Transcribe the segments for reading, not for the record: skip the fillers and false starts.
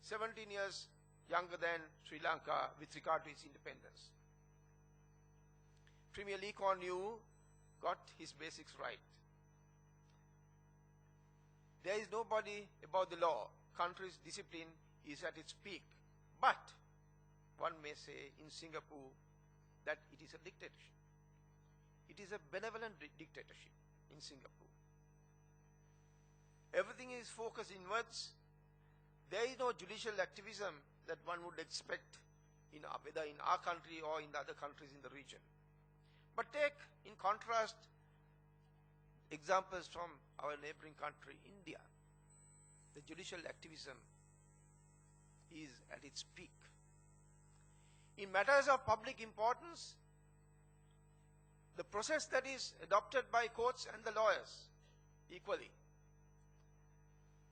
17 years younger than Sri Lanka with regard to its independence. Premier Lee Kuan Yew got his basics right. There is nobody above the law. Country's discipline is at its peak. But one may say in Singapore that it is a dictatorship. It is a benevolent dictatorship in Singapore. Everything is focused inwards. There is no judicial activism that one would expect whether in our country or in the other countries in the region. But take, in contrast, examples from our neighboring country, India. The judicial activism is at its peak. In matters of public importance, the process that is adopted by courts and the lawyers equally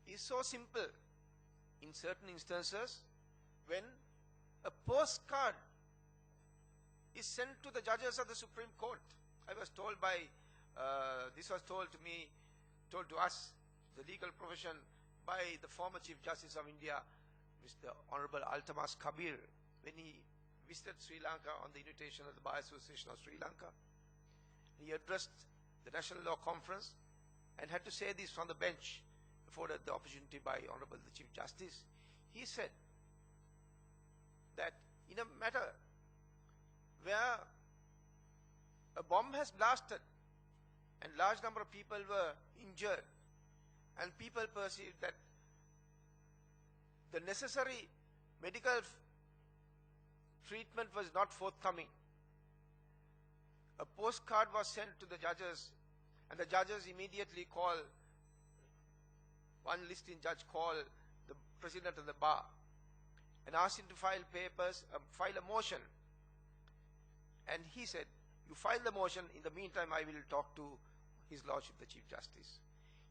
is so simple in certain instances when a postcard is sent to the judges of the Supreme Court. I was told by, this was told to us, the legal profession, by the former Chief Justice of India, Mr. Honorable Altamas Kabir, when he visited Sri Lanka on the invitation of the Bar Association of Sri Lanka. He addressed the National Law Conference and had to say this from the bench, afforded the opportunity by Honorable the Chief Justice. He said that in a matter where a bomb has blasted and large number of people were injured and people perceived that the necessary medical treatment was not forthcoming, a postcard was sent to the judges, and the judges immediately called, one listening judge called the president of the bar and asked him to file papers, file a motion. And he said, you file the motion, in the meantime I will talk to His Lordship the Chief Justice.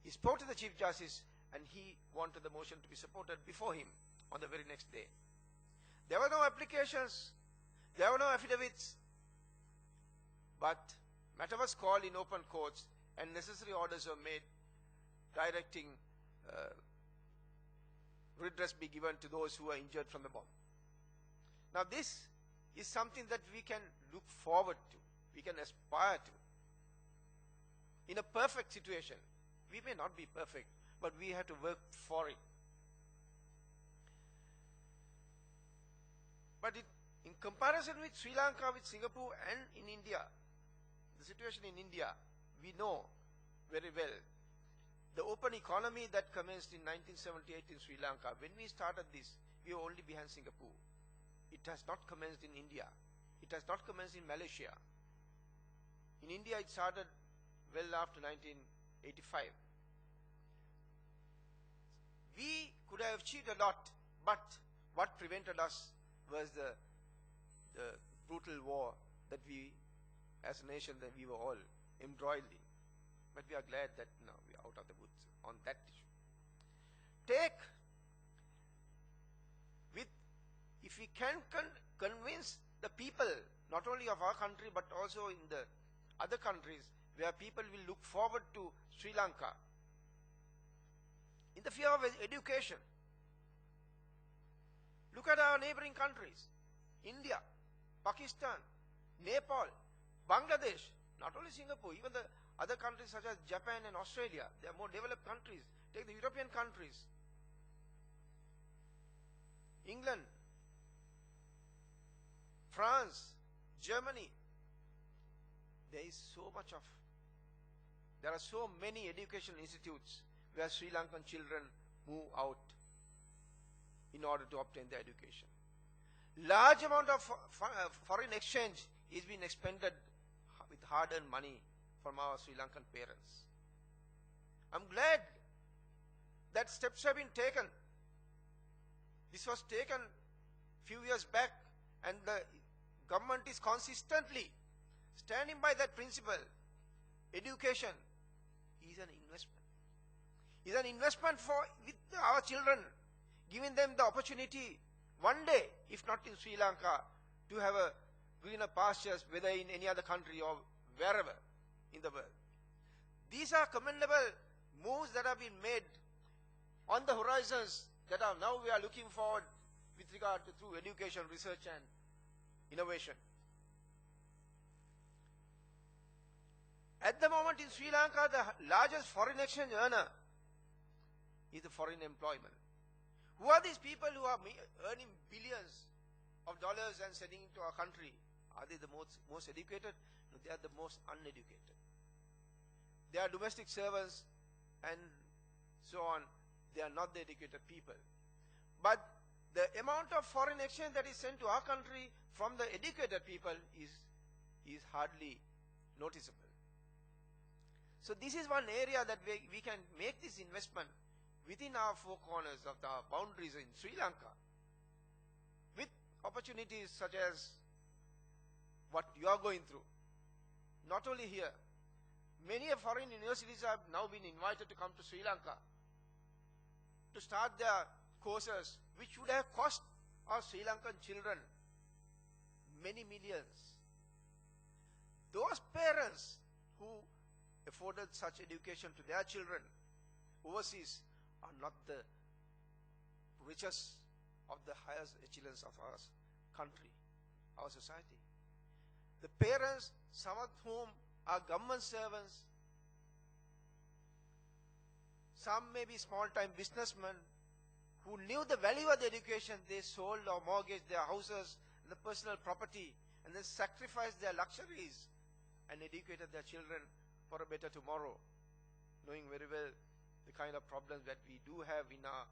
He spoke to the Chief Justice and he wanted the motion to be supported before him on the very next day. There were no applications, there were no affidavits, but matter was called in open courts and necessary orders were made directing redress be given to those who were injured from the bomb. Now this is something that we can look forward to, we can aspire to. In a perfect situation, we may not be perfect, but we have to work for it. But in comparison with Sri Lanka, with Singapore and in India, the situation in India, we know very well. The open economy that commenced in 1978 in Sri Lanka, when we started this, we were only behind Singapore. It has not commenced in India. It has not commenced in Malaysia. In India, it started well after 1985. We could have achieved a lot, but what prevented us was the brutal war that we, as a nation, that we were all embroiled in. But we are glad that now we are out of the woods on that issue. If we can convince the people, not only of our country, but also in the other countries, where people will look forward to Sri Lanka, in the field of education. Look at our neighboring countries, India, Pakistan, Nepal, Bangladesh, not only Singapore, even the other countries such as Japan and Australia. They are more developed countries. Take the European countries, England, France, Germany. There are so many education institutes where Sri Lankan children move out in order to obtain their education. Large amount of foreign exchange is being expended with hard-earned money from our Sri Lankan parents. I'm glad that steps have been taken. This was taken few years back, and the government is consistently standing by that principle. Education is an investment. It's an investment with our children, giving them the opportunity one day, if not in Sri Lanka, to have a greener pastures, whether in any other country or wherever in the world. These are commendable moves that have been made on the horizons that are now we are looking forward with regard to through education, research and innovation. At the moment in Sri Lanka, the largest foreign exchange earner is the foreign employment. Who are these people who are earning billions of dollars and sending into our country? Are they the most educated? No, they are the most uneducated. They are domestic servants and so on. They are not the educated people. But the amount of foreign exchange that is sent to our country from the educated people is hardly noticeable. So this is one area that we can make this investment within our four corners of the boundaries in Sri Lanka, with opportunities such as what you are going through. Not only here, many foreign universities have now been invited to come to Sri Lanka to start their courses, which would have cost our Sri Lankan children many millions. Those parents who afforded such education to their children overseas are not the richest of the highest echelons of our country, our society. The parents, some of whom are government servants, some may be small-time businessmen who knew the value of the education. They sold or mortgaged their houses and the personal property and then sacrificed their luxuries and educated their children for a better tomorrow, knowing very well the kind of problems that we do have in our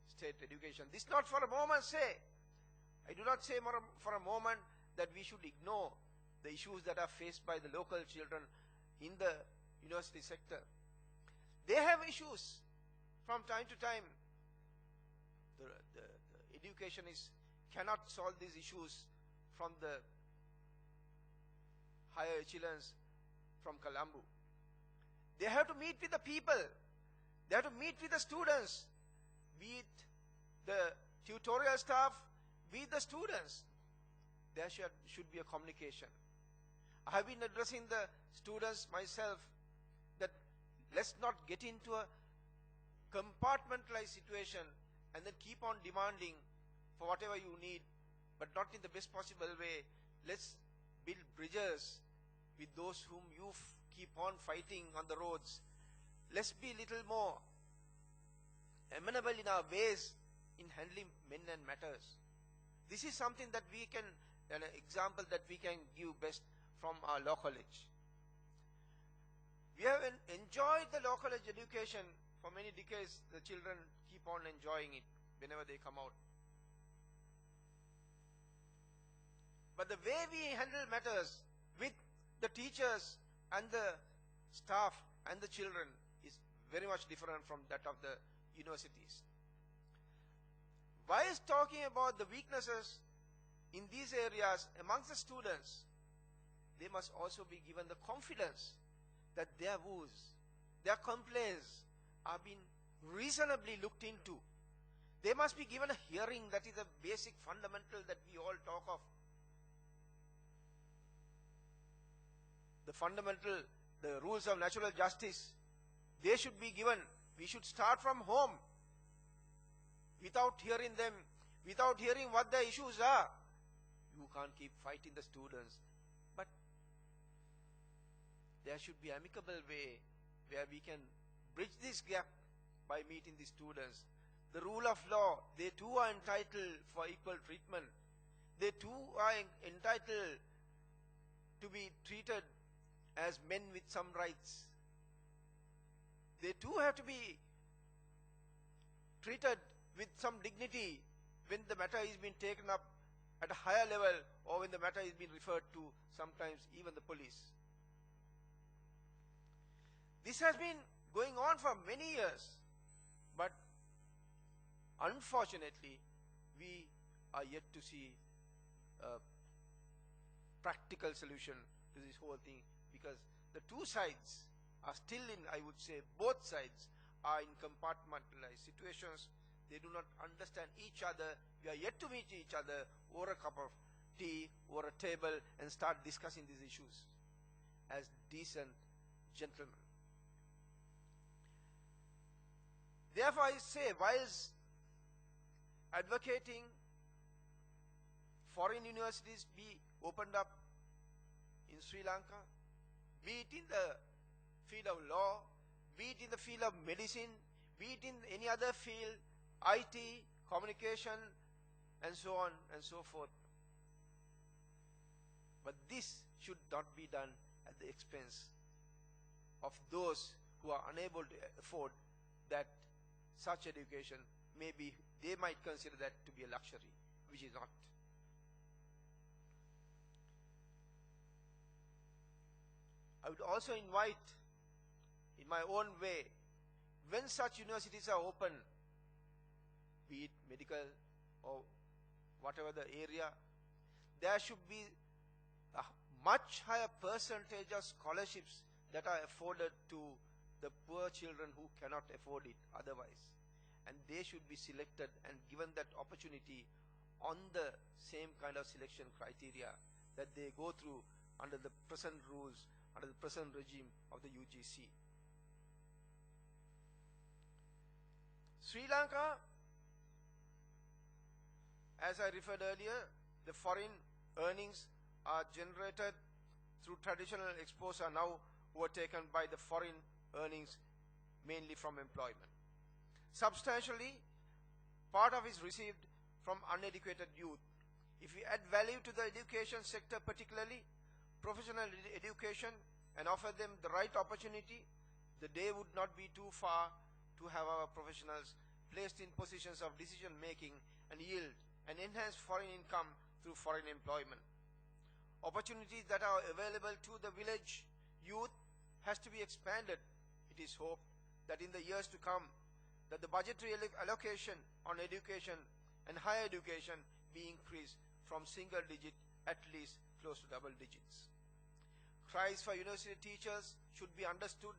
state education. This not for a moment say, I do not say for a moment that we should ignore the issues that are faced by the local children in the university sector. They have issues from time to time. The education cannot solve these issues from the higher echelons from Colombo. They have to meet with the people. They have to meet with the students, be it the tutorial staff, be it the students. There should be a communication. I have been addressing the students myself that let's not get into a compartmentalized situation and then keep on demanding for whatever you need, but not in the best possible way. Let's build bridges with those whom you keep on fighting on the roads. Let's be a little more amenable in our ways in handling men and matters. This is something that we can, an example that we can give best from our law college. We have enjoyed the law college education for many decades. The children keep on enjoying it whenever they come out. But the way we handle matters with the teachers and the staff and the children is very much different from that of the universities. Whilst talking about the weaknesses in these areas amongst the students, they must also be given the confidence that their woes, their complaints are being reasonably looked into. They must be given a hearing. That is a basic fundamental that we all talk of. The fundamental, the rules of natural justice, they should be given. We should start from home. Without hearing them, without hearing what the issues are, you can't keep fighting the students. But there should be an amicable way where we can bridge this gap by meeting the students. The rule of law, they too are entitled for equal treatment. They too are entitled to be treated as men with some rights. They too have to be treated with some dignity when the matter is being taken up at a higher level or when the matter is being referred to sometimes even the police. This has been going on for many years, but unfortunately we are yet to see a practical solution to this whole thing, because the two sides are still in, I would say, both sides are in compartmentalized situations. They do not understand each other. We are yet to meet each other over a cup of tea, over a table, and start discussing these issues as decent gentlemen. Therefore, I say, whilst advocating foreign universities be opened up in Sri Lanka, be it in the field of law, be it in the field of medicine, be it in any other field, IT, communication, and so on and so forth. But this should not be done at the expense of those who are unable to afford that such education. Maybe they might consider that to be a luxury, which is not. I would also invite, in my own way, when such universities are open, be it medical or whatever the area, there should be a much higher percentage of scholarships that are afforded to the poor children who cannot afford it otherwise. And they should be selected and given that opportunity on the same kind of selection criteria that they go through under the present rules, under the present regime of the UGC. Sri Lanka, as I referred earlier, the foreign earnings are generated through traditional exports are now overtaken by the foreign earnings mainly from employment. Substantially, part of it is received from uneducated youth. If we add value to the education sector, particularly professional education, and offer them the right opportunity, the day would not be too far to have our professionals placed in positions of decision making and yield and enhance foreign income through foreign employment. Opportunities that are available to the village youth has to be expanded. It is hoped that in the years to come, that the budgetary allocation on education and higher education be increased from single digit at least close to double digits. Cries for university teachers should be understood.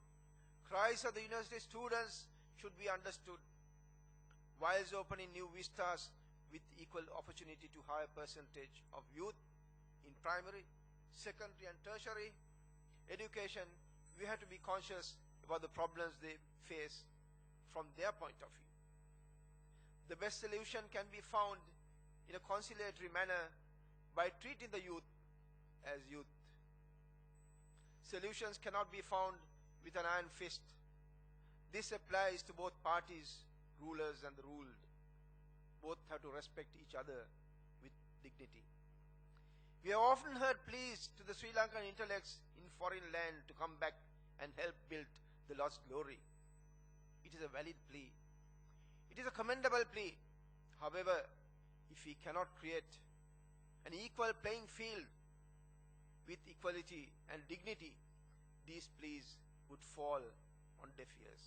Cries of the university students should be understood. Whilst opening new vistas with equal opportunity to higher percentage of youth in primary, secondary and tertiary education, we have to be conscious about the problems they face from their point of view. The best solution can be found in a conciliatory manner by treating the youth as youth. Solutions cannot be found with an iron fist. This applies to both parties, rulers and the ruled. Both have to respect each other with dignity. We have often heard pleas to the Sri Lankan intellects in foreign land to come back and help build the lost glory. It is a valid plea. It is a commendable plea. However, if we cannot create an equal playing field with equality and dignity, these pleas would fall on deaf ears.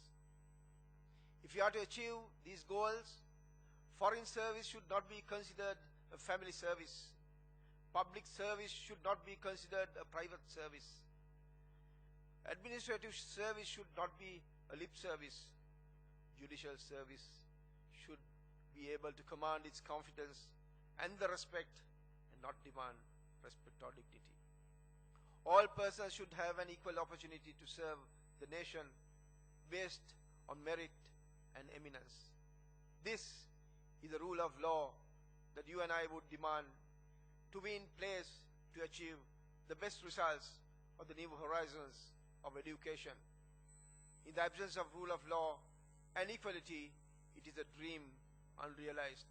If we are to achieve these goals, foreign service should not be considered a family service. Public service should not be considered a private service. Administrative service should not be a lip service. Judicial service should be able to command its confidence and the respect and not demand respect or dignity. All persons should have an equal opportunity to serve the nation based on merit and eminence. This is the rule of law that you and I would demand to be in place to achieve the best results of the new horizons of education. In the absence of rule of law and equality, it is a dream unrealized.